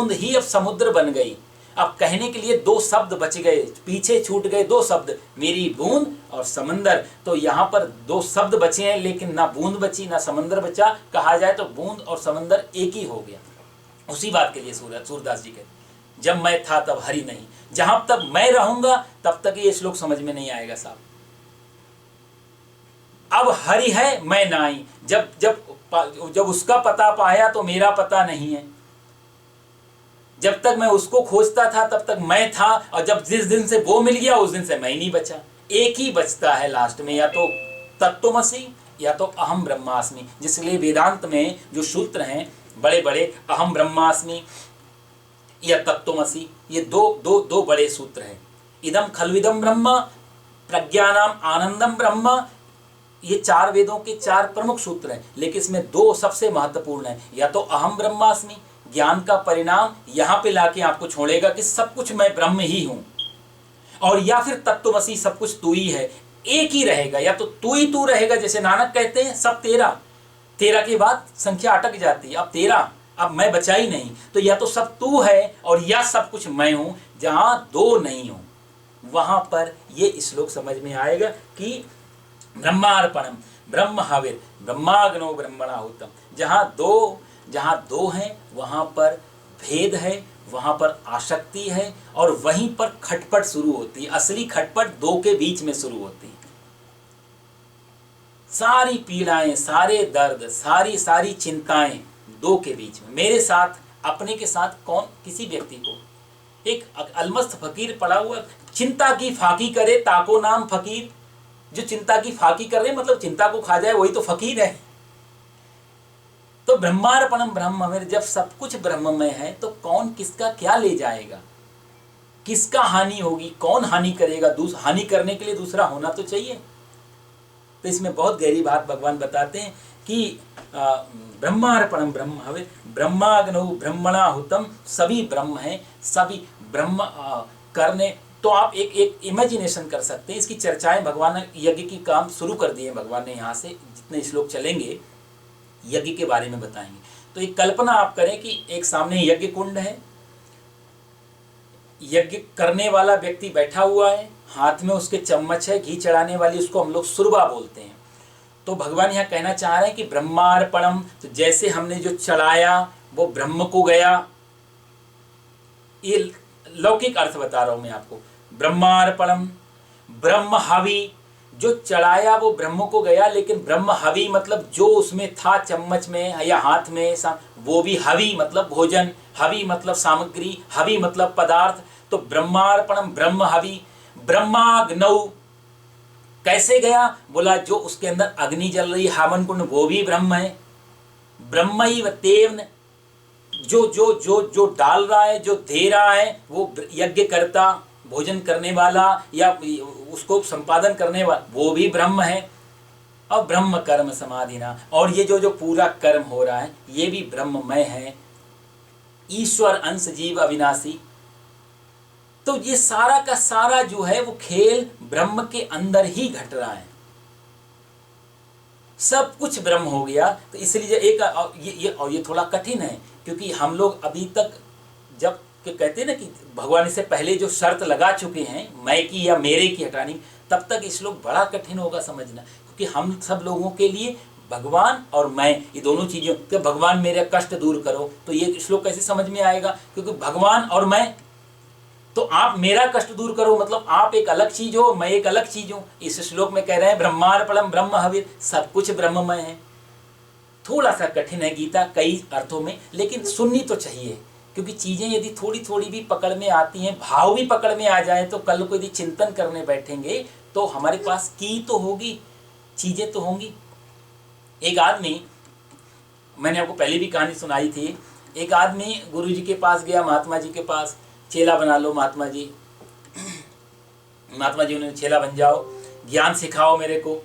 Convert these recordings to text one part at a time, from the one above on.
बूंद ही अब समुद्र बन गई। अब कहने के लिए दो शब्द बच गए, पीछे छूट गए दो शब्द, मेरी बूंद और समंदर। तो यहाँ पर दो शब्द बचे हैं, लेकिन ना बूंद बची ना समंदर बचा। कहा जाए तो बूंद और समंदर एक ही हो गया। उसी बात के लिए सूरदास जी कहते जब मैं था तब हरि नहीं। जहां तक मैं रहूंगा तब तक ये श्लोक समझ में नहीं आएगा साहब। अब हरि है मैं नाई। जब जब जब उसका पता पाया तो मेरा पता नहीं है। जब तक मैं उसको खोजता था तब तक मैं था, और जब जिस दिन से वो मिल गया उस दिन से मैं ही नहीं बचा। एक ही बचता है लास्ट में, या तो तत्वमसि या तो अहम ब्रह्मास्मि। जिसलिए वेदांत में जो सूत्र हैं बड़े बड़े, अहम ब्रह्मास्मि या तत्वमसि, ये दो दो दो बड़े सूत्र हैं। इदम खल्विदम ब्रह्म, प्रज्ञानाम आनंदम ब्रह्म, ये चार वेदों के चार प्रमुख सूत्र हैं। लेकिन इसमें दो सबसे महत्वपूर्ण हैं, या तो अहम ब्रह्मास्मि, ज्ञान का परिणाम यहाँ पे लाके आपको छोड़ेगा कि सब कुछ मैं ब्रह्म ही हूं, और या फिर तत्वमसि, सब कुछ तू ही है। एक ही रहेगा, या तो तू ही तू रहेगा, जैसे नानक कहते हैं सब तेरा, तेरा के बाद संख्या अटक जाती है, अब तेरा, अब मैं बचा ही नहीं। तो या तो सब तू है और या सब कुछ मैं हूं। जहां दो नहीं हूं वहां पर ये श्लोक समझ में आएगा कि ब्रह्मार्पणम ब्रह्म हविर ब्रह्माग्नो ब्रह्मणाहुतम। जहां दो हैं वहां पर भेद है, वहां पर आसक्ति है, और वहीं पर खटपट शुरू होती है। असली खटपट दो के बीच में शुरू होती है। सारी पीड़ाएं, सारे दर्द, सारी चिंताएं दो के बीच में। मेरे साथ, अपने के साथ कौन, किसी व्यक्ति को, एक अलमस्त फकीर पड़ा हुआ, चिंता की फाकी करे ताको नाम फकीर। जो चिंता की फाकी कर रहे, मतलब चिंता को खा जाए, वही तो फकीर है। तो ब्रह्मार्पणम ब्रह्म हविर, जब सब कुछ ब्रह्ममय है तो कौन किसका क्या ले जाएगा, किसका हानि होगी, कौन हानि करेगा। हानि करने के लिए दूसरा होना तो चाहिए। तो इसमें बहुत गहरी बात भगवान बताते हैं कि ब्रह्मार्पणम ब्रह्म हविर ब्रह्माग्नौ ब्रह्मणाहुतम। सभी ब्रह्म हैं, सभी ब्रह्म करने। तो आप एक इमेजिनेशन कर सकते हैं। इसकी चर्चाएं भगवान ने यज्ञ की काम शुरू कर दिए भगवान ने। यहाँ से जितने श्लोक चलेंगे यज्ञ के बारे में बताएंगे। तो एक कल्पना आप करें कि एक सामने यज्ञ कुंड है, यज्ञ करने वाला व्यक्ति बैठा हुआ है, हाथ में उसके चम्मच है, घी चढ़ाने वाली, उसको हम लोग सुरबा बोलते हैं। तो भगवान यहाँ कहना चाह रहे हैं कि ब्रह्मार्पणम, तो जैसे हमने जो चढ़ाया वो ब्रह्म को गया। ये लौकिक अर्थ बता रहा हूं मैं आपको। ब्रह्मार्पणम ब्रह्म हवि, जो चढ़ाया वो ब्रह्म को गया, लेकिन ब्रह्म हवि मतलब जो उसमें था चम्मच में या हाथ में, वो भी हवि मतलब भोजन, हवि मतलब सामग्री, हवि मतलब पदार्थ। तो ब्रह्मार्पणम ब्रह्म हवि ब्रह्माग्नौ, कैसे गया, बोला जो उसके अंदर अग्नि जल रही, हवन कुंड, वो भी ब्रह्म है। ब्रह्मैव तेन, जो जो जो जो डाल रहा है, जो दे रहा है, वो यज्ञ करता, भोजन करने वाला या उसको संपादन करने वाला, वो भी ब्रह्म है। और ब्रह्म कर्म समाधिना, और ये जो जो पूरा कर्म हो रहा है ये भी ब्रह्ममय है। ईश्वर अंश जीव अविनाशी। तो ये सारा का सारा जो है वो खेल ब्रह्म के अंदर ही घट रहा है। सब कुछ ब्रह्म हो गया। तो इसलिए ये थोड़ा कठिन है, क्योंकि हम लोग अभी तक जब कहते हैं ना कि भगवान इससे पहले जो शर्त लगा चुके हैं मैं की या मेरे की हटानी, तब तक इस श्लोक बड़ा कठिन होगा समझना। क्योंकि हम सब लोगों के लिए भगवान और मैं, ये दोनों चीज़ों, तो भगवान मेरा कष्ट दूर करो, तो ये श्लोक कैसे समझ में आएगा। क्योंकि भगवान और मैं, तो आप मेरा कष्ट दूर करो, मतलब आप एक अलग चीज हो, मैं एक अलग चीज हूं। इस श्लोक में कह रहे हैं ब्रह्मार्पणम ब्रह्म हविर, सब कुछ ब्रह्ममय है। थोड़ा सा कठिन है गीता कई अर्थों में, लेकिन सुननी तो चाहिए। क्योंकि चीजें यदि थोड़ी थोड़ी भी पकड़ में आती हैं, भाव भी पकड़ में आ जाए, तो कल को यदि चिंतन करने बैठेंगे तो हमारे पास की तो होगी, चीजें तो होंगी। एक आदमी, मैंने आपको पहले भी कहानी सुनाई थी, एक आदमी गुरु जी के पास गया, महात्मा जी के पास, चेला बना लो महात्मा जी। महात्मा जी उन्होंने चेला बन जाओ, ज्ञान सिखाओ मेरे को।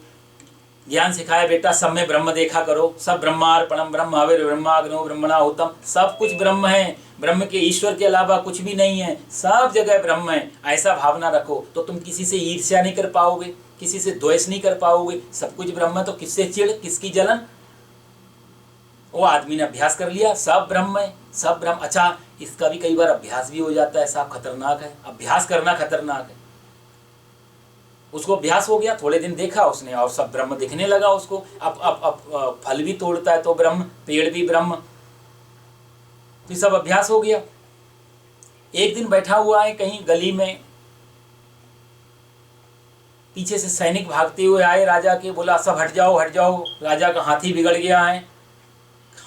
ज्ञान सिखाया, बेटा सब में ब्रह्म देखा करो, सब ब्रह्मार्पणम ब्रह्म हविर ब्रह्माग्नो ब्रह्मणाहुतम, सब कुछ ब्रह्म है, ब्रह्म के ईश्वर के अलावा कुछ भी नहीं है, सब जगह ब्रह्म है। ऐसा भावना रखो तो तुम किसी से ईर्ष्या नहीं कर पाओगे, किसी से द्वेष नहीं कर पाओगे। सब कुछ ब्रह्म है तो किससे चिढ़, किसकी जलन। वो आदमी ने अभ्यास कर लिया, सब ब्रह्म है, सब ब्रह्म। अच्छा, इसका भी कई बार अभ्यास भी हो जाता है साहब, खतरनाक है, अभ्यास करना खतरनाक है। उसको अभ्यास हो गया, थोड़े दिन देखा उसने और सब ब्रह्म दिखने लगा उसको। अब फल भी तोड़ता है तो ब्रह्म, पेड़ भी ब्रह्म, ये सब अभ्यास हो गया। एक दिन बैठा हुआ है कहीं गली में, पीछे से सैनिक भागते हुए आए राजा के, बोला सब हट जाओ हट जाओ, राजा का हाथी बिगड़ गया है,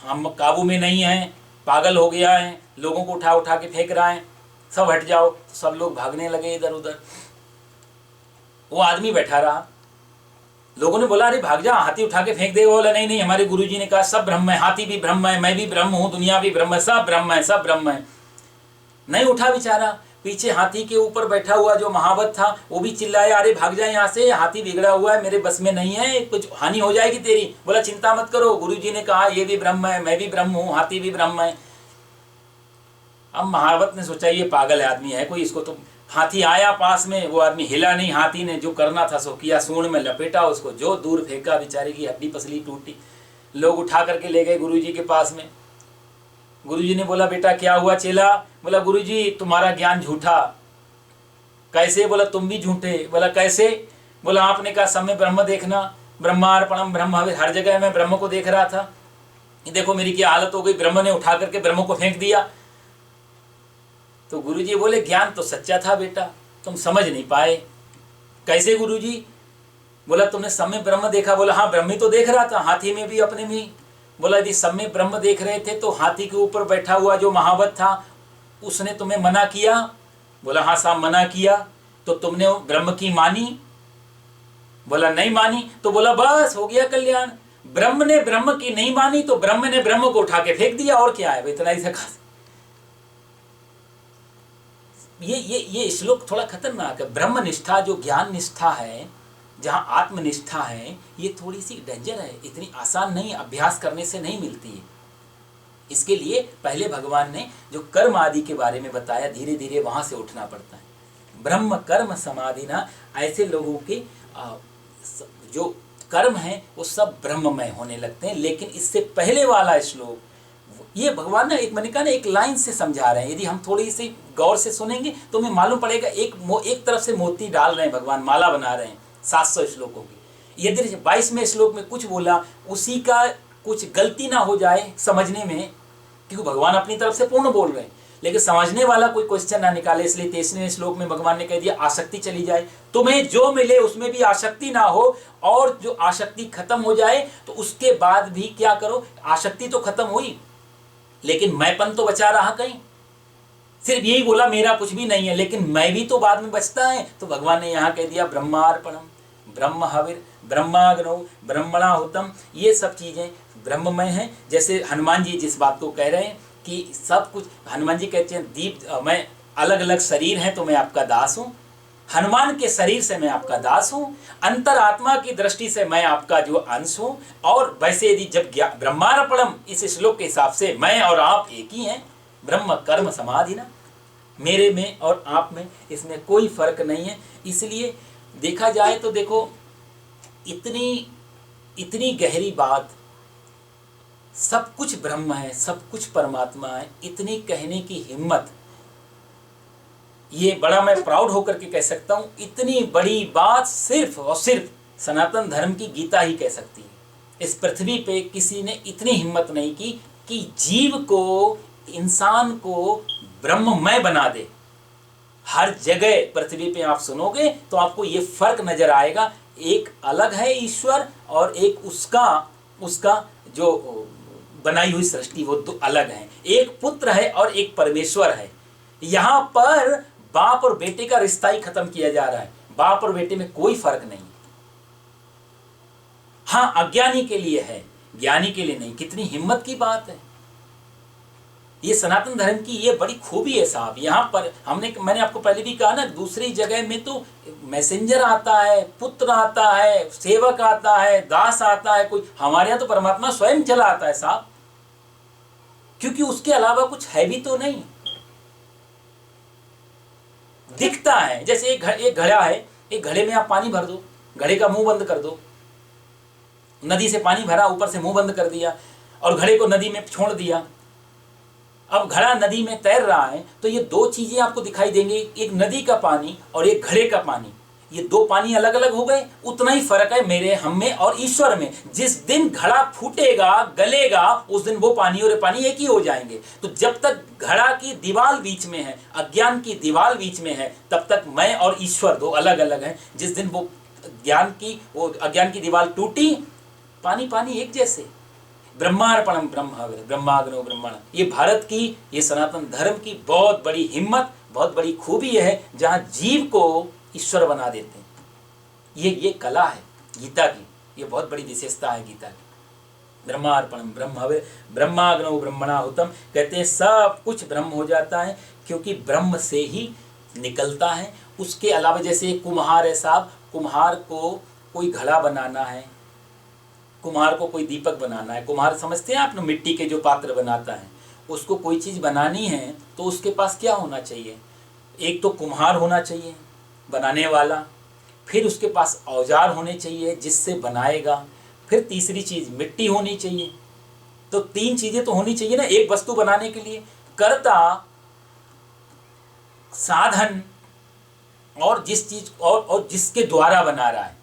हम काबू में नहीं हैं, पागल हो गया है, लोगों को उठा उठा के फेंक रहा है, सब हट जाओ। तो सब लोग भागने लगे इधर उधर, वो आदमी बैठा रहा। लोगों ने बोला अरे भाग जा, हाथी उठा के फेंक देगा। बोला नहीं नहीं, हमारे गुरुजी ने कहा सब ब्रह्म है, हाथी भी ब्रह्म है, मैं भी ब्रह्म हूँ, दुनिया भी ब्रह्म है, सब ब्रह्म है, सब ब्रह्म है। नहीं उठा बेचारा। पीछे हाथी के ऊपर बैठा हुआ जो महावत था वो भी चिल्लाया अरे भाग जा यहाँ से, हाथी बिगड़ा हुआ है, मेरे बस में नहीं है, कुछ हानि हो जाएगी तेरी। बोला चिंता मत करो, गुरुजी ने कहा ये भी ब्रह्म है, मैं भी ब्रह्म हूँ, हाथी भी ब्रह्म है। अब महावत ने सोचा ये पागल आदमी है कोई, इसको तो। हाथी आया पास में, वो आदमी हिला नहीं, हाथी ने जो करना था सो किया, सूंड में लपेटा उसको, जो दूर फेंका, बेचारे की हड्डी पसली टूटी। लोग उठा करके ले गए गुरुजी के पास में। गुरुजी ने बोला बेटा क्या हुआ चेला? बोला गुरुजी तुम्हारा ज्ञान झूठा। कैसे? बोला तुम भी झूठे। बोला कैसे? बोला आपने कहा सब में ब्रह्म देखना, ब्रह्मार्पणम ब्रह्म, हर जगह मैं ब्रह्म को देख रहा था, देखो मेरी क्या हालत हो गई, ब्रह्म ने उठा करके ब्रह्म को फेंक दिया। तो गुरुजी बोले ज्ञान तो सच्चा था बेटा, तुम समझ नहीं पाए। कैसे गुरुजी? बोला तुमने सब में ब्रह्म देखा। बोला हाँ ब्रह्म ही तो देख रहा था, हाथी में भी अपने में। बोला यदि सब में ब्रह्म देख रहे थे तो हाथी के ऊपर बैठा हुआ जो महावत था उसने तुम्हें मना किया? बोला हाँ साहब मना किया। तो तुमने ब्रह्म की मानी? बोला नहीं मानी। तो बोला बस हो गया कल्याण, ब्रह्म ने ब्रह्म की नहीं मानी तो ब्रह्म ने ब्रह्म को उठा के फेंक दिया, और क्या है, इतना ही सका। ये श्लोक थोड़ा खतरनाक है। ब्रह्म निष्ठा जो ज्ञान निष्ठा है, जहाँ आत्मनिष्ठा है, ये थोड़ी सी डेंजर है, इतनी आसान नहीं, अभ्यास करने से नहीं मिलती है। इसके लिए पहले भगवान ने जो कर्म आदि के बारे में बताया, धीरे धीरे वहाँ से उठना पड़ता है। ब्रह्म कर्म समाधि ना, ऐसे लोगों के जो कर्म हैं वो सब ब्रह्ममय होने लगते हैं। लेकिन इससे पहले वाला श्लोक, ये भगवान ना एक मैंने कहा ना एक लाइन से समझा रहे हैं। यदि हम थोड़ी सी गौर से सुनेंगे तो हमें मालूम पड़ेगा एक तरफ से मोती डाल रहे हैं भगवान, माला बना रहे हैं 700 श्लोकों की। यदि 22वें श्लोक में कुछ बोला, उसी का कुछ गलती ना हो जाए समझने में, क्योंकि भगवान अपनी तरफ से पूर्ण बोल रहे हैं, लेकिन समझने वाला कोई क्वेश्चन ना निकाले, इसलिए 23वें श्लोक में भगवान ने कह दिया आसक्ति चली जाए। तुम्हें जो मिले उसमें भी आसक्ति ना हो, और जो आसक्ति खत्म हो जाए तो उसके बाद भी क्या करो, आसक्ति तो खत्म हुई लेकिन मैंपन तो बचा रहा कहीं। सिर्फ यही बोला मेरा कुछ भी नहीं है, लेकिन मैं भी तो बाद में बचता है। तो भगवान ने यहाँ कह दिया ब्रह्मार्पणम, ब्रह्म हविर, ब्रह्माग्नौ, ब्रह्मणाहुतम, ये सब चीजें ब्रह्ममय हैं। जैसे हनुमान जी जिस बात को कह रहे हैं कि सब कुछ, हनुमान जी कहते हैं दीप, मैं अलग अलग शरीर हैं तो मैं आपका दास हूँ, हनुमान के शरीर से मैं आपका दास हूँ, अंतरात्मा की दृष्टि से मैं आपका जो अंश हूँ। और वैसे यदि जब ब्रह्मार्पणम, इस श्लोक के हिसाब से मैं और आप एक ही हैं, ब्रह्म कर्म समाधि ना, मेरे में और आप में इसमें कोई फर्क नहीं है। इसलिए देखा जाए तो देखो इतनी गहरी बात, सब कुछ ब्रह्म है, सब कुछ परमात्मा है, इतनी कहने की हिम्मत, ये बड़ा मैं प्राउड होकर के कह सकता हूँ, इतनी बड़ी बात सिर्फ और सिर्फ सनातन धर्म की गीता ही कह सकती है। इस पृथ्वी पे किसी ने इतनी हिम्मत नहीं की कि जीव को, इंसान को ब्रह्ममय बना दे। हर जगह पृथ्वी पे आप सुनोगे तो आपको ये फर्क नजर आएगा, एक अलग है ईश्वर और एक उसका जो बनाई हुई सृष्टि, वो दो अलग है। एक पुत्र है और एक परमेश्वर है। यहाँ पर बाप और बेटे का रिश्ता ही खत्म किया जा रहा है, बाप और बेटे में कोई फर्क नहीं। हाँ अज्ञानी के लिए है, ज्ञानी के लिए नहीं। कितनी हिम्मत की बात है, ये सनातन धर्म की ये बड़ी खूबी है साहब। यहाँ पर मैंने आपको पहले भी कहा ना, दूसरी जगह में तो मैसेंजर आता है, पुत्र आता है, सेवक आता है, दास आता है कोई, हमारे यहाँ तो परमात्मा स्वयं चला आता है साहब, क्योंकि उसके अलावा कुछ है भी तो नहीं, दिखता है। जैसे एक घड़ा है, एक घड़े में आप पानी भर दो, घड़े का मुंह बंद कर दो, नदी से पानी भरा, ऊपर से मुंह बंद कर दिया, और घड़े को नदी में छोड़ दिया। अब घड़ा नदी में तैर रहा है तो ये दो चीजें आपको दिखाई देंगी, एक नदी का पानी और एक घड़े का पानी। ये दो पानी अलग अलग हो गए। उतना ही फर्क है मेरे, हम में और ईश्वर में। जिस दिन घड़ा फूटेगा, गलेगा, उस दिन वो पानी और ये पानी एक ही हो जाएंगे। तो जब तक घड़ा की दीवार बीच में है, अज्ञान की दीवार बीच में है, तब तक मैं और ईश्वर दो अलग अलग हैं। जिस दिन वो अज्ञान की दीवार टूटी, पानी पानी एक जैसे। ब्रह्मार्पणम ब्रह्म ब्रह्माग्नो ब्रह्मण। ये भारत की, ये सनातन धर्म की बहुत बड़ी हिम्मत, बहुत बड़ी खूबी है, जहाँ जीव को ईश्वर बना देते हैं। ये कला है गीता की, ये बहुत बड़ी विशेषता है गीता की। ब्रह्मार्पणम ब्रह्म ब्रह्माग्नो ब्रह्मणाहुतम। कहते हैं सब कुछ ब्रह्म हो जाता है, क्योंकि ब्रह्म से ही निकलता है। उसके अलावा जैसे कुम्हार है साहब, कुम्हार को कोई घड़ा बनाना है, कुम्हार को कोई दीपक बनाना है। कुम्हार समझते हैं आप ना, मिट्टी के जो पात्र बनाता है, उसको कोई चीज़ बनानी है तो उसके पास क्या होना चाहिए? एक तो कुम्हार होना चाहिए बनाने वाला, फिर उसके पास औजार होने चाहिए जिससे बनाएगा, फिर तीसरी चीज़ मिट्टी होनी चाहिए। तो तीन चीज़ें तो होनी चाहिए ना एक वस्तु बनाने के लिए। कर्ता, साधन और जिस चीज और जिसके द्वारा बना रहा है।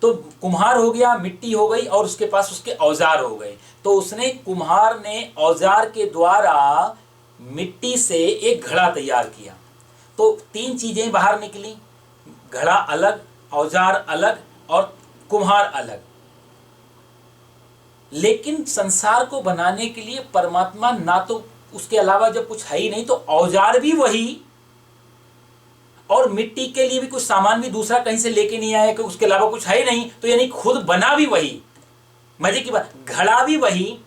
तो कुम्हार हो गया, मिट्टी हो गई, और उसके पास उसके औजार हो गए। तो उसने, कुम्हार ने औजार के द्वारा मिट्टी से एक घड़ा तैयार किया। तो तीन चीजें बाहर निकली, घड़ा अलग, औजार अलग और कुम्हार अलग। लेकिन संसार को बनाने के लिए परमात्मा ना, तो उसके अलावा जब कुछ है ही नहीं, तो औजार भी वही और मिट्टी के लिए भी कुछ सामान भी दूसरा कहीं से लेके नहीं आया कि उसके अलावा कुछ है ही नहीं, तो यानी खुद बना भी वही। मजे की बात, घड़ा भी वही,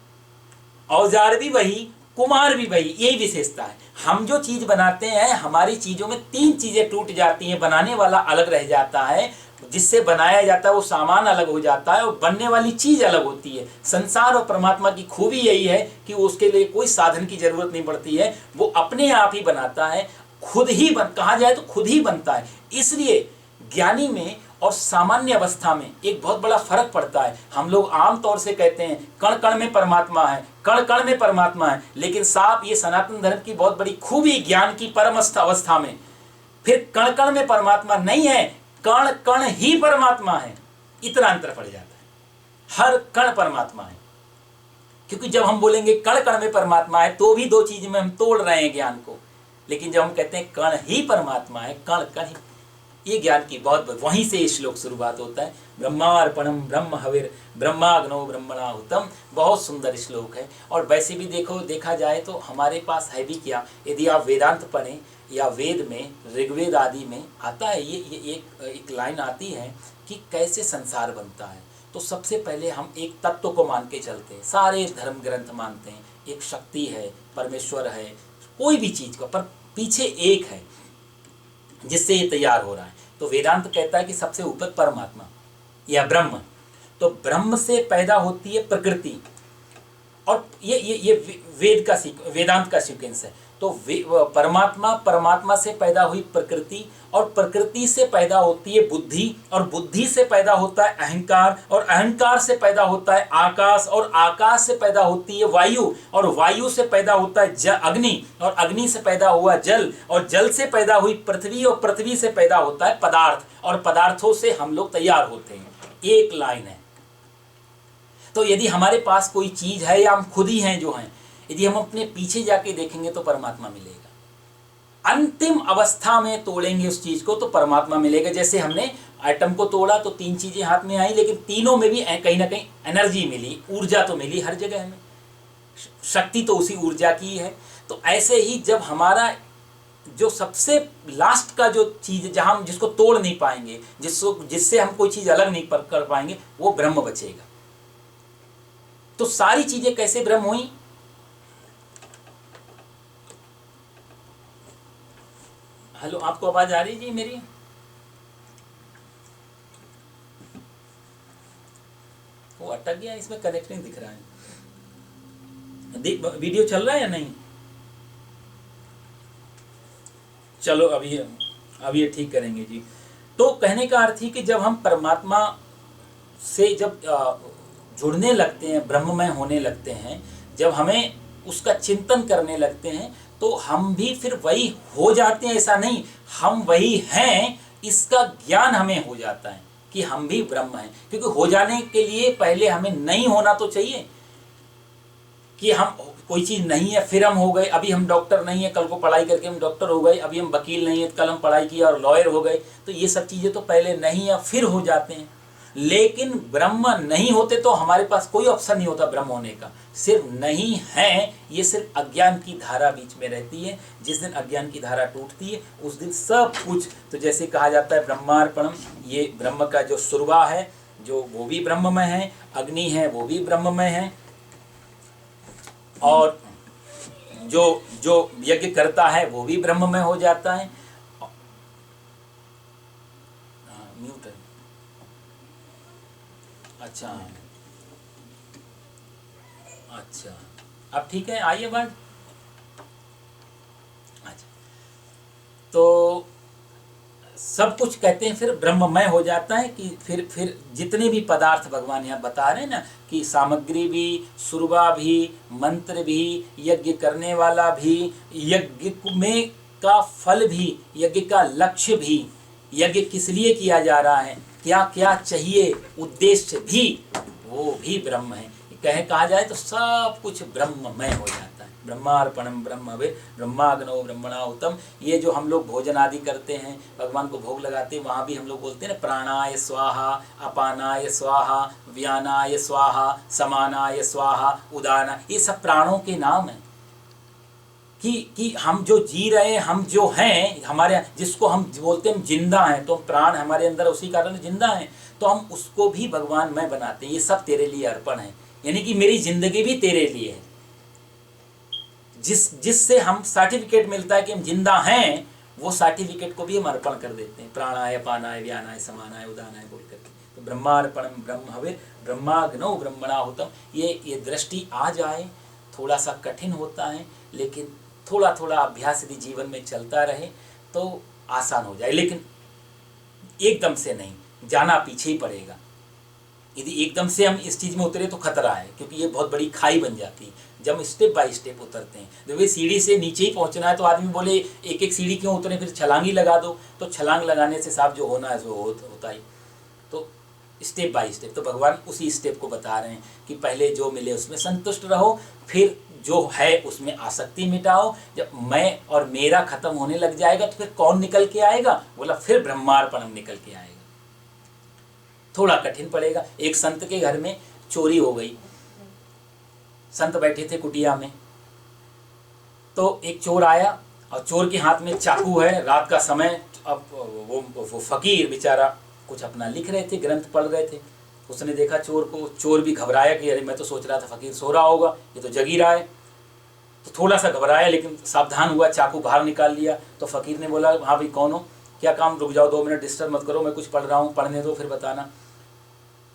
औजार भी वही, कुम्हार भी वही। यही विशेषता है। हम जो चीज बनाते हैं, हमारी चीजों में तीन चीजें टूट जाती हैं। बनाने वाला अलग रह जाता है, जिससे बनाया जाता है वो सामान अलग हो जाता है, और बनने वाली चीज अलग होती है। संसार और परमात्मा की खूबी यही है कि उसके लिए कोई साधन की जरूरत नहीं पड़ती है, वो अपने आप ही बनाता है, खुद ही कहा जाए तो खुद ही बनता है। इसलिए ज्ञानी में और सामान्य अवस्था में एक बहुत बड़ा फर्क पड़ता है। हम लोग आम तौर से कहते हैं कण कण में परमात्मा है, कण कण में परमात्मा है, लेकिन साहब ये सनातन धर्म की बहुत बड़ी खूबी, ज्ञान की परम अवस्था में फिर कण कण में परमात्मा नहीं है, कण कण ही परमात्मा है। इतना अंतर पड़ जाता है, हर कण परमात्मा है। क्योंकि जब हम बोलेंगे कण कण में परमात्मा है, तो भी दो चीज में हम तोड़ रहे हैं ज्ञान को। लेकिन जब हम कहते हैं कण ही परमात्मा है, कण कण ही, ये ज्ञान की बहुत, वहीं से ये श्लोक शुरुआत होता है। ब्रह्मार्पणम ब्रह्म हविर ब्रह्माग्नो ब्रह्मणाहुतम। बहुत सुंदर श्लोक है। और वैसे भी देखा जाए तो हमारे पास है भी क्या, यदि आप वेदांत पढ़ें या वेद में, ऋग्वेद आदि में आता है, ये एक लाइन आती है कि कैसे संसार बनता है। तो सबसे पहले हम एक तत्व को मान के चलते हैं। सारे धर्म ग्रंथ मानते हैं एक शक्ति है, परमेश्वर है, कोई भी चीज का, पर पीछे एक है जिससे ये तैयार हो रहा है। तो वेदांत कहता है कि सबसे ऊपर परमात्मा या ब्रह्म। तो ब्रह्म से पैदा होती है प्रकृति, और ये वेदांत का सीक्वेंस है। तो परमात्मा से पैदा हुई प्रकृति, और प्रकृति से पैदा होती है बुद्धि, और बुद्धि से पैदा होता है अहंकार, और अहंकार से पैदा होता है आकाश, और आकाश से पैदा होती है वायु, और वायु से पैदा होता है अग्नि, और अग्नि से पैदा हुआ जल, और जल से पैदा हुई पृथ्वी, और पृथ्वी से पैदा होता है पदार्थ, और पदार्थों से हम लोग तैयार होते हैं। एक लाइन है। तो यदि हमारे पास कोई चीज है या हम खुद ही हैं जो हैं, यदि हम अपने पीछे जाके देखेंगे तो परमात्मा मिलेगा। अंतिम अवस्था में तोड़ेंगे उस चीज को तो परमात्मा मिलेगा। जैसे हमने एटम को तोड़ा तो तीन चीजें हाथ में आई, लेकिन तीनों में भी कहीं ना कहीं एनर्जी मिली, ऊर्जा तो मिली हर जगह में, शक्ति तो उसी ऊर्जा की है। तो ऐसे ही जब हमारा जो सबसे लास्ट का जो चीज, जहां हम जिसको तोड़ नहीं पाएंगे, जिससे हम कोई चीज अलग नहीं कर पाएंगे, वो ब्रह्म बचेगा। तो सारी चीजें कैसे ब्रह्म हुई? हेलो, आपको आवाज आ रही जी मेरी? वो अटक गया, इसमें कनेक्ट नहीं दिख रहा है। वीडियो चल रहा है या नहीं? चलो अब ये ठीक करेंगे जी। तो कहने का अर्थ ही कि जब हम परमात्मा से जब जुड़ने लगते हैं, ब्रह्ममय होने लगते हैं, जब हमें उसका चिंतन करने लगते हैं, तो हम भी फिर वही हो जाते हैं। ऐसा नहीं, हम वही हैं, इसका ज्ञान हमें हो जाता है कि हम भी ब्रह्म हैं। क्योंकि हो जाने के लिए पहले हमें नहीं होना तो चाहिए, कि हम कोई चीज़ नहीं है फिर हम हो गए। अभी हम डॉक्टर नहीं है, कल को पढ़ाई करके हम डॉक्टर हो गए। अभी हम वकील नहीं है, कल हम पढ़ाई किया और लॉयर हो गए। तो ये सब चीज़ें तो पहले नहीं है फिर हो जाते हैं। लेकिन ब्रह्म नहीं होते तो हमारे पास कोई ऑप्शन नहीं होता ब्रह्म होने का। सिर्फ नहीं है, ये सिर्फ अज्ञान की धारा बीच में रहती है। जिस दिन अज्ञान की धारा टूटती है उस दिन सब कुछ, तो जैसे कहा जाता है ब्रह्मार्पणम, ये ब्रह्म का जो सुरवा है जो वो भी ब्रह्ममय है, अग्नि है वो भी ब्रह्ममय है, और जो जो यज्ञ करता है वो भी ब्रह्ममय हो जाता है। म्यूट है, अच्छा अच्छा, अब ठीक है, आइए बात। अच्छा, तो सब कुछ कहते हैं फिर ब्रह्ममय हो जाता है। कि फिर जितने भी पदार्थ भगवान यहाँ बता रहे हैं ना, कि सामग्री भी, सुरवा भी, मंत्र भी, यज्ञ करने वाला भी, यज्ञ में का फल भी, यज्ञ का लक्ष्य भी, यज्ञ किस लिए किया जा रहा है, क्या क्या चाहिए, उद्देश्य भी, वो भी ब्रह्म है। कहा जाए तो सब कुछ ब्रह्ममय हो जाता है। ब्रह्मार्पणम ब्रह्मवे ब्रह्माग्नो ब्रह्मणाहुतम। ये जो हम लोग भोजन आदि करते हैं, भगवान को भोग लगाते हैं, वहाँ भी हम लोग बोलते हैं ना, प्राणाय स्वाहा, अपानाय स्वाहा, व्यानाय स्वाहा, समानाय स्वाहा, उदाना। ये सब प्राणों के नाम हैं। कि हम जो जी रहे हैं, हम जो हैं, हमारे जिसको हम बोलते हैं जिंदा हैं, तो प्राण हमारे अंदर उसी कारण जिंदा हैं, तो हम उसको भी भगवान में बनाते हैं। ये सब तेरे लिए अर्पण है, यानी कि मेरी जिंदगी भी तेरे लिए है। जिससे हम सर्टिफिकेट मिलता है कि हम जिंदा हैं, वो सर्टिफिकेट को भी हम अर्पण कर देते हैं। प्राणाय अपानाय व्यानाय समानाय उदानाय बोल करके। तो ब्रह्मार्पणम ब्रह्म हवे ब्रह्माग्नौ ब्रह्मणाहुतम। ये दृष्टि आ जाए, थोड़ा सा कठिन होता है, लेकिन थोड़ा थोड़ा अभ्यास यदि जीवन में चलता रहे तो आसान हो जाए। लेकिन एकदम से नहीं, जाना पीछे ही पड़ेगा। यदि एकदम से हम इस चीज़ में उतरे तो खतरा है, क्योंकि ये बहुत बड़ी खाई बन जाती है। जब हम स्टेप बाय स्टेप उतरते हैं, जब ये सीढ़ी से नीचे ही पहुंचना है, तो आदमी बोले एक एक सीढ़ी क्यों उतरे, फिर छलांग ही लगा दो। तो छलांग लगाने से साहब जो होना है वो होता ही। तो स्टेप बाय स्टेप, तो भगवान उसी स्टेप को बता रहे हैं कि पहले जो मिले उसमें संतुष्ट रहो, फिर जो है उसमें आसक्ति मिटाओ। जब मैं और मेरा खत्म होने लग जाएगा तो फिर कौन निकल के आएगा? बोला फिर ब्रह्मार्पणम निकल के आएगा। थोड़ा कठिन पड़ेगा। एक संत के घर में चोरी हो गई। संत बैठे थे कुटिया में, तो एक चोर आया और चोर के हाथ में चाकू है, रात का समय। अब वो फकीर बेचारा कुछ अपना लिख रहे थे, ग्रंथ पढ़ रहे थे। उसने देखा चोर को, चोर भी घबराया कि अरे मैं तो सोच रहा था फकीर सो रहा होगा, ये तो जगी रहा है। तो थोड़ा सा घबराया, लेकिन सावधान हुआ, चाकू बाहर निकाल लिया। तो फकीर ने बोला, हाँ भाई कौन हो, क्या काम, रुक जाओ 2 मिनट, डिस्टर्ब मत करो, मैं कुछ पढ़ रहा हूँ, पढ़ने दो फिर बताना।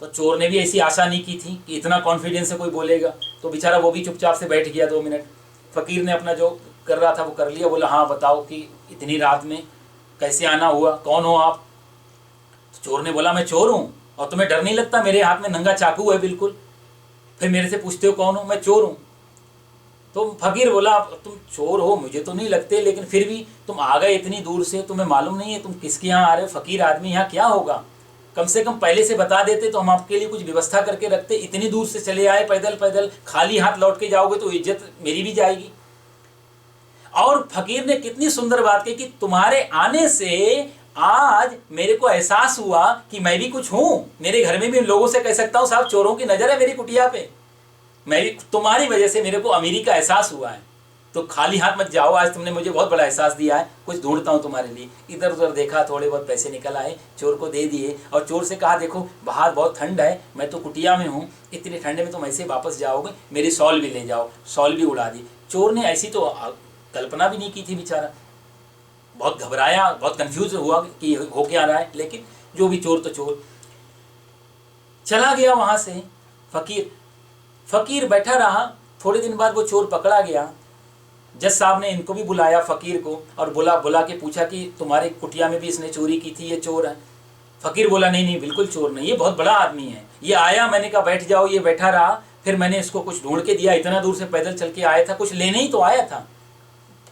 तो चोर ने भी ऐसी आशा नहीं की थी कि इतना कॉन्फिडेंस से कोई बोलेगा, तो बेचारा वो भी चुपचाप से बैठ गया 2 मिनट। फकीर ने अपना जो कर रहा था वो कर लिया। बोला हाँ बताओ कि इतनी रात में कैसे आना हुआ, कौन हो आप? तो चोर ने बोला मैं चोर हूँ, और तुम्हें डर नहीं लगता, मेरे हाथ में नंगा चाकू है बिल्कुल, फिर मेरे से पूछते हो कौन हो? मैं चोर हूँ। तो फकीर बोला तुम चोर हो मुझे तो नहीं लगते, लेकिन फिर भी तुम आ गए इतनी दूर से, तुम्हें मालूम नहीं है तुम किसके यहाँ आ रहे हो? फकीर आदमी यहाँ क्या होगा, कम से कम पहले से बता देते तो हम आपके लिए कुछ व्यवस्था करके रखते। इतनी दूर से चले आए पैदल पैदल, खाली हाथ लौट के जाओगे तो इज्जत मेरी भी जाएगी। और फकीर ने कितनी सुंदर बात कही कि तुम्हारे आने से आज मेरे को एहसास हुआ कि मैं भी कुछ हूँ। मेरे घर में भी लोगों से कह सकता हूँ साहब चोरों की नज़र है मेरी कुटिया पे, मैं भी, तुम्हारी वजह से मेरे को अमीरी का एहसास हुआ है। तो खाली हाथ मत जाओ, आज तुमने मुझे बहुत बड़ा एहसास दिया है, कुछ ढूंढता हूँ तुम्हारे लिए। इधर उधर देखा, थोड़े बहुत पैसे निकल आए, चोर को दे दिए, और चोर से कहा देखो बाहर बहुत ठंड है, मैं तो कुटिया में हूँ, इतनी ठंड में तुम ऐसे वापस जाओगे, मेरी शॉल भी ले जाओ। शॉल भी उड़ा दी। चोर ने ऐसी तो कल्पना भी नहीं की थी बेचारा, बहुत घबराया, बहुत कंफ्यूज हुआ कि हो क्या रहा है। लेकिन जो भी चोर तो चोर, चला गया वहाँ से। फकीर बैठा रहा। थोड़े दिन बाद वो चोर पकड़ा गया। जज साहब ने इनको भी बुलाया फकीर को, और बुला के पूछा कि तुम्हारे कुटिया में भी इसने चोरी की थी, ये चोर है। फकीर बोला नहीं नहीं बिल्कुल चोर नहीं, ये बहुत बड़ा आदमी है, ये आया, मैंने कहा बैठ जाओ, ये बैठा रहा, फिर मैंने इसको कुछ ढूंढ के दिया, इतना दूर से पैदल चल के आया था, कुछ लेने ही तो आया था,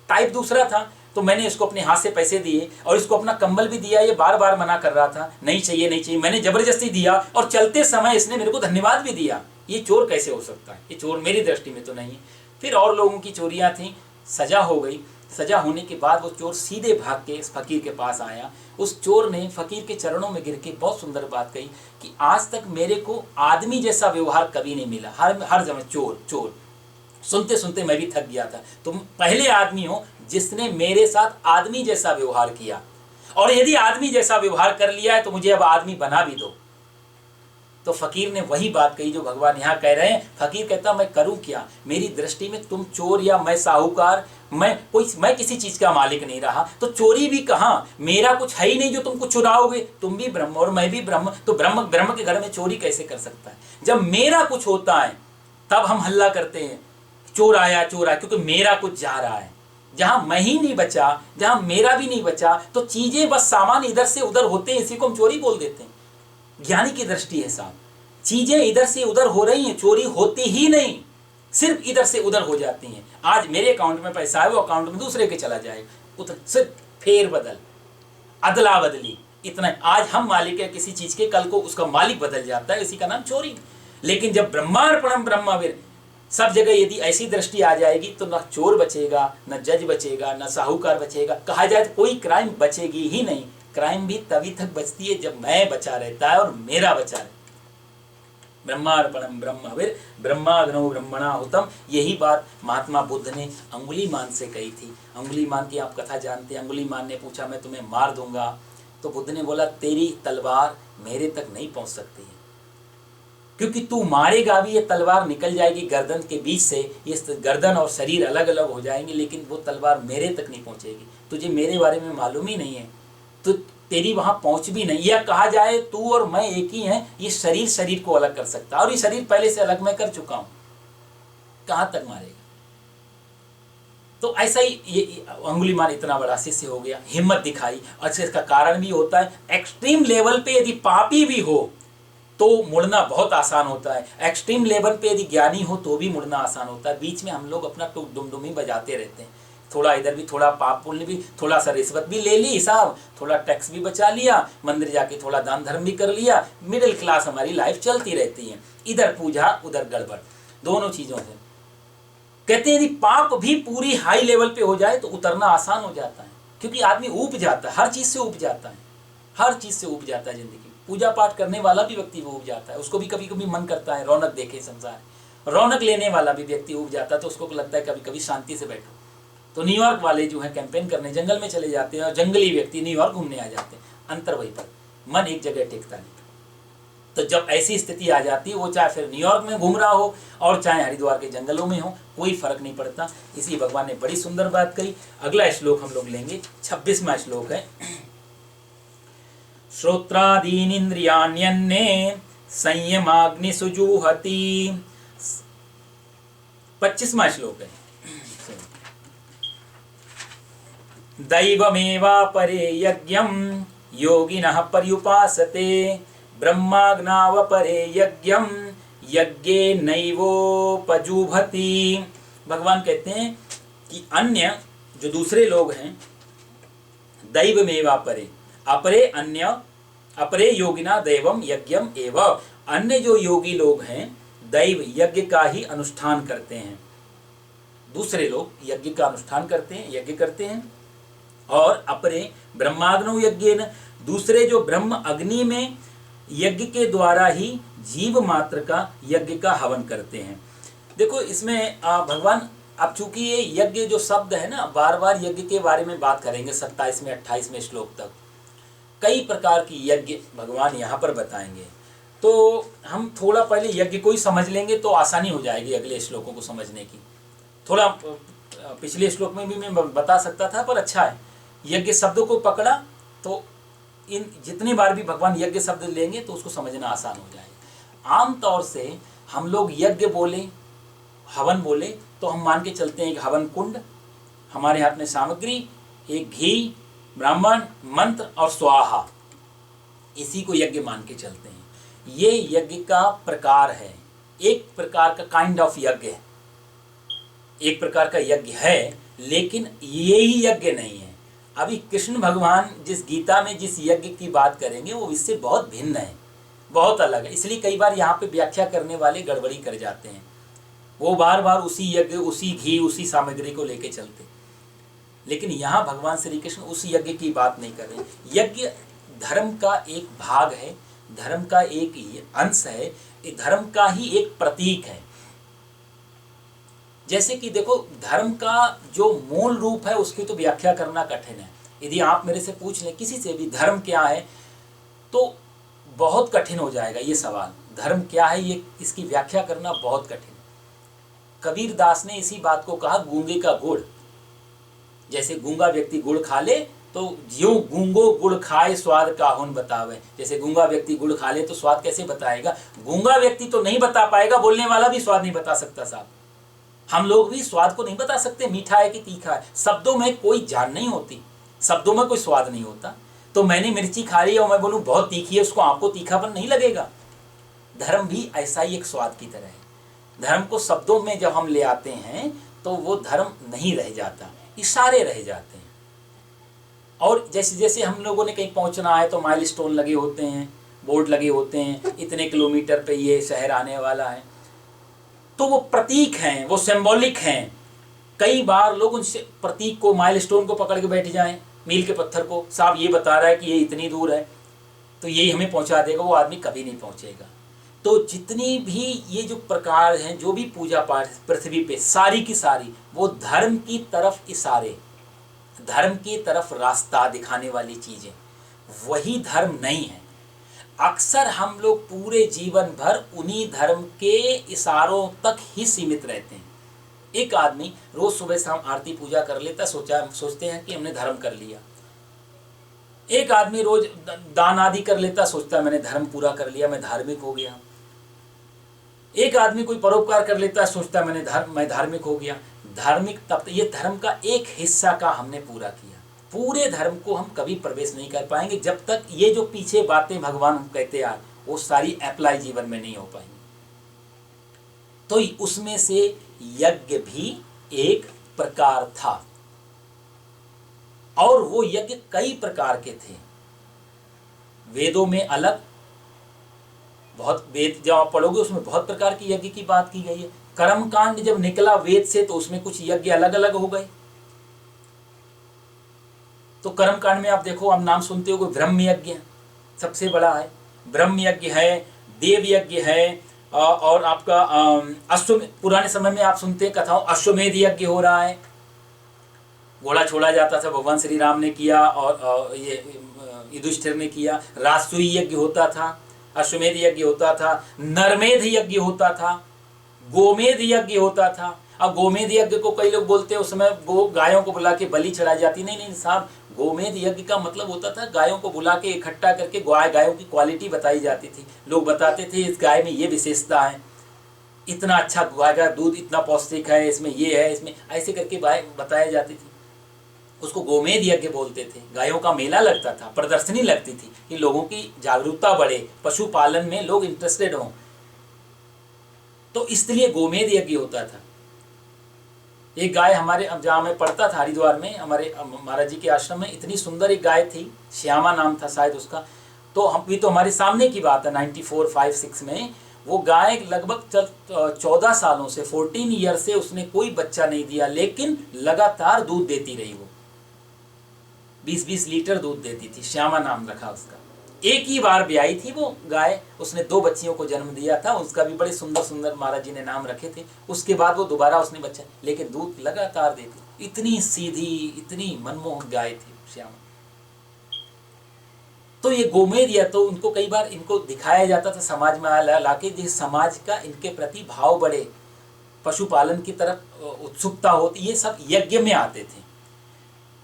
टाइप दूसरा था, तो मैंने इसको अपने हाथ से पैसे दिए और इसको अपना कंबल भी दिया। ये बार बार मना कर रहा था, नहीं चाहिए नहीं चाहिए, मैंने जबरदस्ती दिया और चलते समय इसने मेरे को धन्यवाद भी दिया। ये चोर कैसे हो सकता है? ये चोर मेरी दृष्टि में तो नहीं है। फिर और लोगों की चोरियां थी, सजा हो गई। सजा होने के बाद वो चोर सीधे भाग के इस फकीर के पास आया। उस चोर ने फकीर के चरणों में गिर के बहुत सुंदर बात कही कि आज तक मेरे को आदमी जैसा व्यवहार कभी नहीं मिला, हर जगह चोर चोर। सुनते सुनते मैं भी थक गया था, तुम पहले आदमी हो जिसने मेरे साथ आदमी जैसा व्यवहार किया, और यदि आदमी जैसा व्यवहार कर लिया है तो मुझे अब आदमी बना भी दो। तो फकीर ने वही बात कही जो भगवान यहाँ कह रहे हैं। फकीर कहता मैं करूं क्या, मेरी दृष्टि में तुम चोर या मैं साहूकार, मैं किसी चीज का मालिक नहीं रहा, तो चोरी भी कहाँ, मेरा कुछ है ही नहीं जो तुमको चुराओगे। तुम भी ब्रह्म और मैं भी ब्रह्म, तो ब्रह्म के घर में चोरी कैसे कर सकता है? जब मेरा कुछ होता है तब हम हल्ला करते हैं चोर आया, क्योंकि मेरा कुछ जा रहा है। जहां मैं ही नहीं बचा, जहां मेरा भी नहीं बचा, तो चीजें बस सामान इधर से उधर होते हैं, इसी को हम चोरी बोल देते हैं। ज्ञानी की दृष्टि है साहब, चीजें इधर से उधर हो रही हैं, चोरी होती ही नहीं, सिर्फ इधर से उधर हो जाती हैं। आज मेरे अकाउंट में पैसा है, वो अकाउंट में दूसरे के चला जाएगा, सिर्फ फेर बदल, अदला बदली, इतना। आज हम मालिक है किसी चीज के, कल को उसका मालिक बदल जाता है, इसी का नाम चोरी। लेकिन जब ब्रह्मार्पणम ब्रह्मवीर, सब जगह यदि ऐसी दृष्टि आ जाएगी तो न चोर बचेगा, न जज बचेगा, न साहूकार बचेगा। कहा जाए तो कोई क्राइम बचेगी ही नहीं। क्राइम भी तभी तक बचती है जब मैं बचा रहता है और मेरा बचा रहता है। ब्रह्मार्पणम ब्रह्मवीर ब्रह्माग्नौ ब्रह्मणाहुतम, यही बात महात्मा बुद्ध ने अंगुलीमान से कही थी। अंगुलीमान की आप कथा जानते हैं। अंगुलीमान ने पूछा मैं तुम्हें मार दूंगा, तो बुद्ध ने बोला तेरी तलवार मेरे तक नहीं पहुंच सकती है, क्योंकि तू मारेगा भी, ये तलवार निकल जाएगी गर्दन के बीच से, ये गर्दन और शरीर अलग अलग हो जाएंगे, लेकिन वो तलवार मेरे तक नहीं पहुंचेगी। तुझे मेरे बारे में मालूम ही नहीं है, तो तेरी वहां पहुंच भी नहीं। या कहा जाए तू और मैं एक ही हैं, ये शरीर को अलग कर सकता है, और ये शरीर पहले से अलग मैं कर चुका हूं, कहां तक मारेगा? तो ऐसा ही ये अंगुलीमान इतना बड़ा शिष्य हो गया, हिम्मत दिखाई। अच्छा, इसका कारण भी होता है, एक्सट्रीम लेवल पे यदि पापी भी हो तो मुड़ना बहुत आसान होता है, एक्सट्रीम लेवल पे यदि ज्ञानी हो तो भी मुड़ना आसान होता है। बीच में हम लोग अपना डुमडुमी बजाते रहते हैं, थोड़ा इधर भी, थोड़ा पाप पुण्य भी, थोड़ा सा रिश्वत भी ले ली साहब, थोड़ा टैक्स भी बचा लिया, मंदिर जाके थोड़ा दान धर्म भी कर लिया, मिडिल क्लास हमारी लाइफ चलती रहती है, इधर पूजा उधर गड़बड़, दोनों चीज़ों से। कहते हैं यदि पाप भी पूरी हाई लेवल पे हो जाए तो उतरना आसान हो जाता है, क्योंकि आदमी ऊब जाता है, हर चीज़ से ऊब जाता है, हर चीज़ से ऊब जाता है जिंदगी। पूजा पाठ करने वाला भी व्यक्ति वो ऊब जाता है, उसको भी कभी कभी मन करता है रौनक देखे संसार, रौनक लेने वाला भी व्यक्ति ऊब जाता है, तो उसको लगता है कभी कभी शांति से बैठो। तो न्यूयॉर्क वाले जो है कैंपेन करने जंगल में चले जाते हैं, और जंगली व्यक्ति न्यूयॉर्क घूमने आ जाते हैं, अंतर वहीं पर, मन एक जगह टेकता नहीं। तो जब ऐसी स्थिति आ जाती है, वो चाहे फिर न्यूयॉर्क में घूम रहा हो और चाहे हरिद्वार के जंगलों में हो, कोई फर्क नहीं पड़ता। इसलिए भगवान ने बड़ी सुंदर बात कही। अगला श्लोक हम लोग लेंगे, 26वां श्लोक है। श्रोत्रादीनिन्द्रियाण्यन्ये संयमाग्निसुजुहति, 25वां श्लोक है। दैवमेवापरे यज्ञं योगिनः पर्युपासते, ब्रह्माग्नावपरे यज्ञं यज्ञेनैवोपजुह्वति। भगवान कहते हैं कि अन्य जो दूसरे लोग हैं, दैवमेवापरे, अपरे अन्य, अपरे योगिना दैवम यज्ञम एव, अन्य जो योगी लोग हैं दैव यज्ञ का ही अनुष्ठान करते हैं। दूसरे लोग यज्ञ का अनुष्ठान करते हैं, यज्ञ करते हैं। और अपरे ब्रह्माग्नो यज्ञेन, दूसरे जो ब्रह्म अग्नि में यज्ञ के द्वारा ही जीव मात्र का यज्ञ का हवन करते हैं। देखो इसमें भगवान, अब चूंकि ये यज्ञ जो शब्द है ना, बार बार यज्ञ के बारे में बात करेंगे 27वें 28वें श्लोक तक, कई प्रकार की यज्ञ भगवान यहाँ पर बताएंगे। तो हम थोड़ा पहले यज्ञ को ही समझ लेंगे तो आसानी हो जाएगी अगले श्लोकों को समझने की। थोड़ा पिछले श्लोक में भी मैं बता सकता था, पर अच्छा है यज्ञ शब्द को पकड़ा तो इन जितनी बार भी भगवान यज्ञ शब्द लेंगे तो उसको समझना आसान हो जाएगा। आम तौर से हम लोग यज्ञ बोले, हवन बोले तो हम मान के चलते हैं कि हवन कुंड, हमारे हाथ में सामग्री, एक घी, ब्राह्मण, मंत्र और स्वाहा, इसी को यज्ञ मान के चलते हैं। ये यज्ञ का प्रकार है, एक प्रकार का काइंड ऑफ यज्ञ है, एक प्रकार का यज्ञ है, लेकिन ये ही यज्ञ नहीं है। अभी कृष्ण भगवान जिस गीता में जिस यज्ञ की बात करेंगे वो इससे बहुत भिन्न है, बहुत अलग है। इसलिए कई बार यहाँ पे व्याख्या करने वाले गड़बड़ी कर जाते हैं, वो बार बार उसी यज्ञ, उसी घी, उसी सामग्री को लेके चलते। लेकिन यहाँ भगवान श्री कृष्ण उस यज्ञ की बात नहीं कर रहे। यज्ञ धर्म का एक भाग है, धर्म का एक अंश है, धर्म का ही एक प्रतीक है। जैसे कि देखो, धर्म का जो मूल रूप है उसकी तो व्याख्या करना कठिन है। यदि आप मेरे से पूछ लें किसी से भी धर्म क्या है, तो बहुत कठिन हो जाएगा ये सवाल। धर्म क्या है ये, इसकी व्याख्या करना बहुत कठिन है। कबीर दास ने इसी बात को कहा, गूंगे का गुड़। जैसे गूंगा व्यक्ति गुड़ खा ले तो ज्यों गूंगो गुड़ खाए स्वाद काहुन बतावे। जैसे गूंगा व्यक्ति गुड़ खा ले तो स्वाद कैसे बताएगा? गूंगा व्यक्ति तो नहीं बता पाएगा, बोलने वाला भी स्वाद नहीं बता सकता साहब। हम लोग भी स्वाद को नहीं बता सकते, मीठा है कि तीखा है। शब्दों में कोई जान नहीं होती, शब्दों में कोई स्वाद नहीं होता। तो मैंने मिर्ची खा ली और मैं बोलूं बहुत तीखी है, उसको आपको तीखापन नहीं लगेगा। धर्म भी ऐसा ही एक स्वाद की तरह है। धर्म को शब्दों में जब हम ले आते हैं तो वो धर्म नहीं रह जाता, इशारे रह जाते हैं। और जैसे जैसे हम लोगों ने कहीं पहुंचना है तो माइलस्टोन लगे होते हैं, बोर्ड लगे होते हैं, इतने किलोमीटर पे ये शहर आने वाला है, तो वो प्रतीक हैं, वो सिंबॉलिक हैं। कई बार लोग उन प्रतीक को, माइलस्टोन को पकड़ के बैठ जाएं, मील के पत्थर को, साहब ये बता रहा है कि ये इतनी दूर है तो यही हमें पहुंचा देगा। वो आदमी कभी नहीं पहुंचेगा। तो जितनी भी ये जो प्रकार हैं, जो भी पूजा पाठ पृथ्वी पे सारी की सारी, वो धर्म की तरफ इशारे, धर्म की तरफ रास्ता दिखाने वाली चीजें, वही धर्म नहीं है। अक्सर हम लोग पूरे जीवन भर उन्हीं धर्म के इशारों तक ही सीमित रहते हैं। एक आदमी रोज सुबह शाम आरती पूजा कर लेता, सोचते हैं कि हमने धर्म कर लिया। एक आदमी रोज दान आदि कर लेता, सोचता है मैंने धर्म पूरा कर लिया, मैं धार्मिक हो गया। एक आदमी कोई परोपकार कर लेता है, सोचता है मैं धार्मिक हो गया। धार्मिक तब ये धर्म का एक हिस्सा का हमने पूरा किया। पूरे धर्म को हम कभी प्रवेश नहीं कर पाएंगे जब तक ये जो पीछे बातें भगवान हम कहते आए वो सारी अप्लाई जीवन में नहीं हो पाएंगी। तो उसमें से यज्ञ भी एक प्रकार था, और वो यज्ञ कई प्रकार के थे। वेदों में अलग, बहुत वेद जब आप पढ़ोगे उसमें बहुत प्रकार की यज्ञ की बात की गई है। कर्मकांड जब निकला वेद से तो उसमें कुछ यज्ञ अलग अलग हो गए। तो कर्मकांड में आप देखो, आप नाम सुनते हो, ब्रह्म यज्ञ सबसे बड़ा है, ब्रह्म यज्ञ है, देव यज्ञ है, और आपका अश्वमेध, पुराने समय में आप सुनते हैं कथाओं, अश्वमेध यज्ञ हो रहा है। घोड़ा छोड़ा जाता था, भगवान श्री राम ने किया और ये युधिष्ठिर ने किया। राजसूय यज्ञ होता था, अश्वमेध यज्ञ होता था, नरमेध यज्ञ होता था, गोमेध यज्ञ होता था। अब गोमेध यज्ञ को कई लोग बोलते हैं उस समय गो गायों को बुला के बलि चढ़ाई जाती। नहीं साहब, गोमेध यज्ञ का मतलब होता था गायों को बुला के इकट्ठा करके गायों की क्वालिटी बताई जाती थी। लोग बताते थे इस गाय में ये विशेषता है, इतना अच्छा गाय का दूध इतना पौष्टिक है, इसमें ये है, इसमें ऐसे करके बताई जाती थी। उसको गोमेध यज्ञ बोलते थे। गायों का मेला लगता था, प्रदर्शनी लगती थी कि लोगों की जागरूकता बढ़े, पशुपालन में लोग इंटरेस्टेड हों, तो इसलिए गोमेध यज्ञ होता था। एक गाय हमारे, अब जहाँ मैं पढ़ता था हरिद्वार में, हमारे महाराज जी के आश्रम में, इतनी सुंदर एक गाय थी, श्यामा नाम था शायद उसका। तो हम भी, तो हमारे सामने की बात है 94, 5, 6 में वो गाय लगभग 14 सालों से, 14 ईयर से उसने कोई बच्चा नहीं दिया, लेकिन लगातार दूध देती रही। वो 20-20 लीटर दूध देती थी। श्यामा नाम रखा उसका। एक ही बार ब्याई थी वो गाय, उसने 2 बच्चियों को जन्म दिया था। उसका भी बड़े सुंदर सुंदर महाराज जी ने नाम रखे थे। उसके बाद वो दोबारा उसने बच्चा, लेकिन दूध लगातार देती। इतनी सीधी, इतनी मनमोहक गाय थी श्यामा। तो ये गोमेध, या तो उनको कई बार इनको दिखाया जाता था समाज में लाके, जिस समाज का इनके प्रति भाव बढ़े, पशुपालन की तरफ उत्सुकता होती, ये सब यज्ञ में आते थे।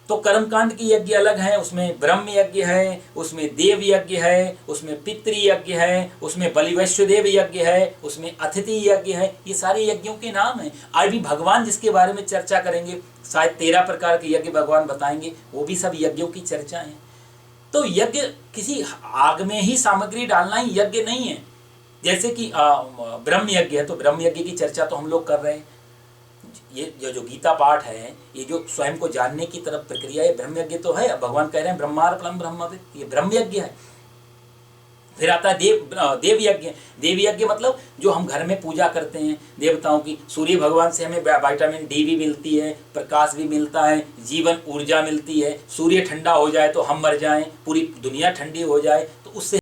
तो कर्मकांड की यज्ञ अलग है, उसमें ब्रह्म यज्ञ है, उसमें देव यज्ञ है, उसमें पितृ यज्ञ है, उसमें बलिवैश्वदेव यज्ञ है, उसमें अतिथि यज्ञ है। ये सारे यज्ञों के नाम हैं। आज भी भगवान जिसके बारे में चर्चा करेंगे, शायद 13 प्रकार के यज्ञ भगवान बताएंगे, वो भी सब यज्ञों की चर्चा है। तो यज्ञ किसी आग में ही सामग्री डालना ही यज्ञ नहीं है। जैसे कि ब्रह्म यज्ञ है, तो ब्रह्म यज्ञ की चर्चा तो हम लोग कर रहे हैं। ये जो गीता पाठ है, ये जो स्वयं को जानने की तरफ प्रक्रिया है, ब्रह्म यज्ञ तो है। भगवान कह रहे हैं ब्रह्मार्पणम ब्रह्मविद, ये ब्रह्म यज्ञ है। फिर आता है देव यज्ञ। देव यज्ञ मतलब जो हम घर में पूजा करते हैं देवताओं की। सूर्य भगवान से हमें विटामिन डी भी मिलती है, प्रकाश भी मिलता है, जीवन ऊर्जा मिलती है। सूर्य ठंडा हो जाए तो हम मर जाएं, पूरी दुनिया ठंडी हो जाए तो उससे